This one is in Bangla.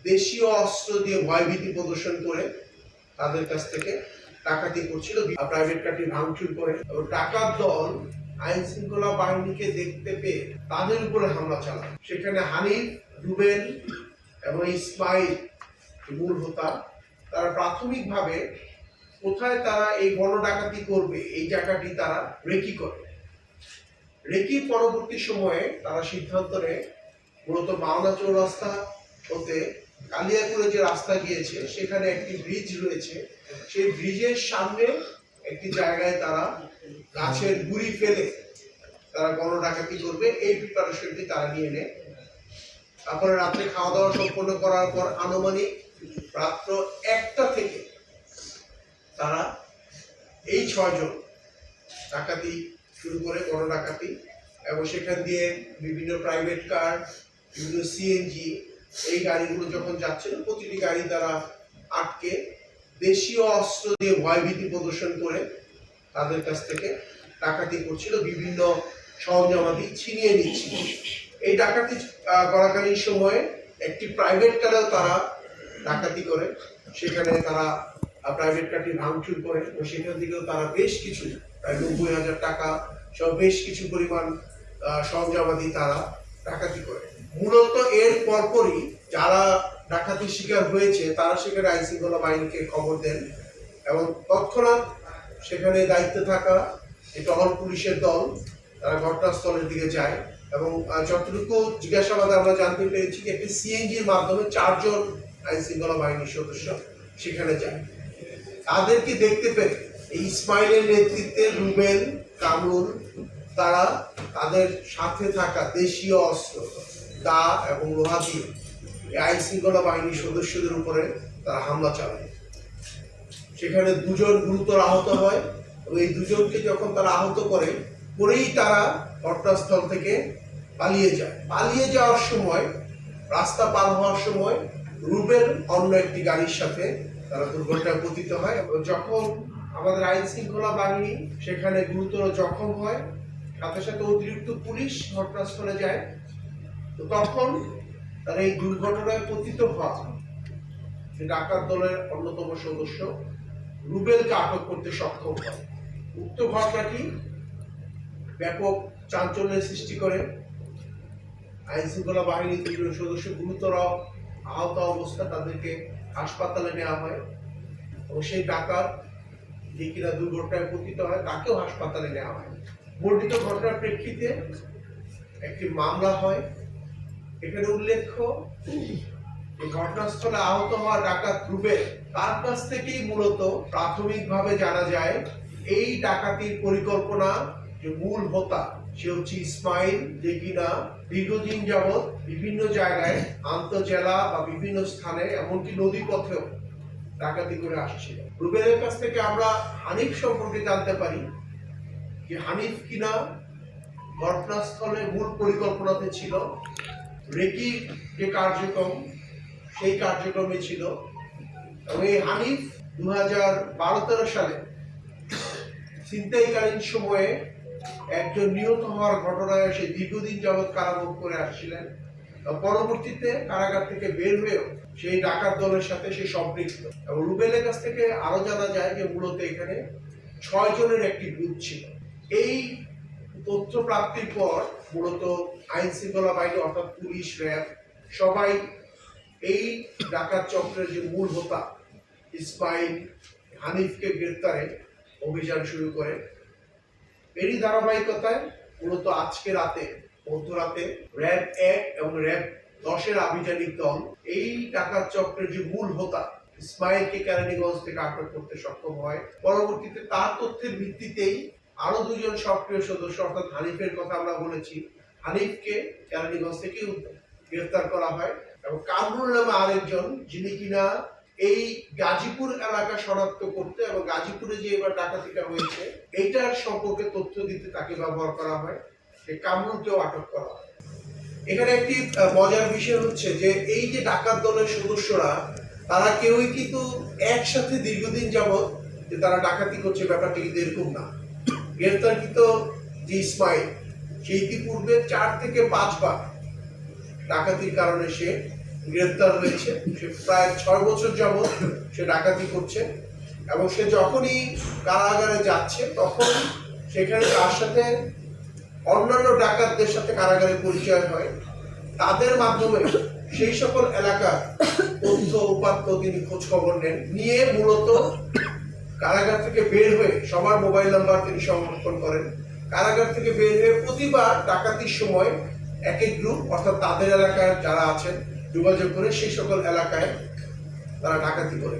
দেশীয় অস্ত্র দিয়ে ভয়ভীতি প্রদর্শন করে তাদের কাছ থেকে ডাকাতি করছিল, প্রাইভেট কারটি ভাঙচুর করে এবং ডাকাত দল আইন শৃঙ্খলা বাহিনীকে দেখতে পেয়ে তাদের উপরে হামলা চালায়। সেখানে হানিফ, রুবেল এবং ইসমাইল মূল হোতা, তারা প্রাথমিকভাবে কোথায় তারা এই গণ ডাকাতি করবে এই জায়গাটি তারা রেকি করে। রেকির পরবর্তী সময়ে তারা সিদ্ধান্ত নেয় মূলত মাওনা চৌরাস্তা হতে কালিয়াকুড়ে যে রাস্তা গিয়েছে সেখানে একটি ব্রিজ রয়েছে, সেই ব্রিজের সামনে একটি জায়গায় তারা গাছের গুড়ি ফেলে তারা গণ ডাকাতি করবে, এই প্রিপারেশনটি তারা নিয়ে নেয়। তারপরে রাত্রে খাওয়া দাওয়া সম্পন্ন করার পর আনুমানিক রাত্র 1টা থেকে তারা এই 6 জন ডাকাতি শুরু করে, গণ ডাকাতি, এবং সেখান দিয়ে বিভিন্ন প্রাইভেট কার, বিভিন্ন সিএনজি এই গাড়িগুলো যখন যাচ্ছিল প্রতিটি গাড়ি তারা আটকে দেশীয় অস্ত্র দিয়ে ভয়ভীতি প্রদর্শন করে তাদের কাছ থেকে ডাকাতি করছিল, বিভিন্ন সরঞ্জামাদি ছিনিয়ে নিচ্ছিল। এই ডাকাতি করাকালীন সময়ে একটি প্রাইভেট কারেও তারা ডাকাতি করে, সেখানে তারা প্রাইভেট কারটি ভাঙচুর করে এবং সেখান থেকেও তারা বেশ কিছু প্রায় 90,000 টাকা সহ বেশ কিছু পরিমাণ সরঞ্জামাদি তারা ডাকাতি করে। মূলত এর পরপরই যারা ডাকাতির শিকার হয়েছে তারা সেখানে আইন শৃঙ্খলা বাহিনীকে খবর দেন এবং তৎক্ষণাৎ সেখানে দায়িত্বে থাকা টহল পুলিশের দল তারা ঘটনাস্থলের দিকে যায় এবং যতটুকু জিজ্ঞাসাবাদে আমরা জানতে পেরেছি যে একটি সিএনজির মাধ্যমে 4 জন আইন শৃঙ্খলা বাহিনীর সদস্য সেখানে যায়। তাদেরকে দেখতে পেয়ে এই ইসমাইলের নেতৃত্বে রুবেল, কামরুল তারা তাদের সাথে থাকা দেশীয় অস্ত্র, দা এবং লোহা দিয়ে আইন শৃঙ্খলা বাহিনীর সদস্যদের উপরে তারা হামলা চালায়। সেখানে 2 জন গুরুতর আহত হয় এবং এই 2 জনকে যখন তারা আহত করেই তারা ঘটনাস্থল থেকে পালিয়ে যায়। পালিয়ে যাওয়ার সময়, রাস্তা পার হওয়ার সময় রুবেল অন্য একটি গাড়ির সাথে তারা দুর্ঘটনায় পতিত হয় এবং যখন আমাদের আইন শৃঙ্খলা বাহিনী সেখানে গুরুতর জখম হয়, সাথে সাথে অতিরিক্ত পুলিশ ঘটনাস্থলে যায়। তো তখন তারা এই দুর্ঘটনায় পতিত হওয়া ডাকাত দলের অন্যতম সদস্য রুবেলকে আটক করতে সক্ষম হয়। উক্ত ঘটনাটি ব্যাপক চাঞ্চল্যের সৃষ্টি করে। আইন শৃঙ্খলা বাহিনীর 2 জন সদস্য গুরুতর আহত অবস্থা, তাদেরকে হাসপাতালে নেওয়া হয় এবং সেই ডাকাত যে কিনা দুর্ঘটনায় পতিত হয় তাকেও হাসপাতালে নেওয়া হয়। বর্ধিত ঘটনার প্রেক্ষিতে একটি মামলা হয়। এখানে উল্লেখ্য এই ঘটনাস্থলে আহত হওয়া ডাকাত রুবেল, তার কাছ থেকেই মূলত প্রাথমিকভাবে জানা যায় এই ডাকাতির পরিকল্পনা যে মূল হোতা সে হচ্ছে ইসমাইল, যে কিনা দীর্ঘদিন যাবৎ বিভিন্ন জায়গায় আন্তঃজেলা বা বিভিন্ন স্থানে এমনকি নদী পথেও ডাকাতি করে আসছিল। রুবেলের কাছ থেকে আমরা হানিফ সম্পর্কে জানতে পারি যে হানিফ কিনা ঘটনাস্থলে মূল পরিকল্পনাতে ছিল, রেকি যে কার্যক্রম সেই কার্যক্রমে ছিল এবং এই হানিফ 2012-13 সালে ছিনতাইকালীন সময়ে একজন নিহত হওয়ার ঘটনায় সে দীর্ঘদিন যাবৎ কারাভোগ করে আসছিলেন। পরবর্তীতে কারাগার থেকে বের হয়েও সেই ডাকাত দলের সাথে সে সম্পৃক্ত এবং রুবেলের কাছ থেকে আরো জানা যায় যে মূলত এখানে 6 জনের একটি গ্রুপ ছিল। এই তথ্য প্রাপ্তির পর মূলত আইন শৃঙ্খলা বাহিনী অর্থাৎ পুলিশ, র্যাব সবাই এই ডাকাত চক্রের যে মূল হোতা ইসমাইল, হানিফকে গ্রেফতারে অভিযান শুরু করে। এরই ধারাবাহিকতায় মূলত আজকে রাতে মধ্যরাতে র্যাব 1 এবং র্যাব 10-এর আভিযানিক দল এই ডাকাত চক্রের যে মূল হোতা ইসমাইলকে কেরানীগঞ্জ থেকে আটক করতে সক্ষম হয়। পরবর্তীতে তার তথ্যের ভিত্তিতেই আরো 2 জন সক্রিয় সদস্য অর্থাৎ হানিফের কথা আমরা বলেছি, হানিফকে কেরানীগঞ্জ থেকে গ্রেফতার করা হয় এবং কামরুল নামে আরেকজন, যিনি কিনা এই গাজীপুর এলাকা শনাক্ত করতে এবং গাজীপুরে যে এবার ডাকাতিটা হয়েছে এইটার সম্পর্কে তথ্য দিতে তাকে ব্যবহার করা হয়। সেই কামরুলকেও আটক করা হয়। এখানে একটি মজার বিষয় হচ্ছে যে এই যে ডাকাত দলের সদস্যরা তারা কেউই কিন্তু একসাথে দীর্ঘদিন যাবৎ যে তারা ডাকাতি করছে ব্যাপারটি কিন্তু এরকম না। গ্রেফতারকৃত যে ইসমাইল সে ইতিপূর্বে 4 থেকে 5 বার ডাকাতির কারণে সে গ্রেফতার হয়েছে। সে প্রায় 6 বছর যাবৎ সে ডাকাতি করছে এবং সে যখনই কারাগারে যাচ্ছে তখন সেখানে তার সাথে অন্যান্য ডাকাতদের সাথে কারাগারে পরিচয় হয়। তাদের মাধ্যমে সেই সকল এলাকার তথ্য উপাত্ত তিনি খোঁজ খবর নেন, নিয়ে মূলত কারাগার থেকে বের হয়ে সবার মোবাইল নাম্বার তিনি সংরক্ষণ করেন। কারাগার থেকে বের হয়ে প্রতিবার ডাকাতির সময় এক এক গ্রুপ অর্থাৎ তাদের এলাকায় যারা আছেন যোগাযোগ করে সেই সকল এলাকায় তারা ডাকাতি করে।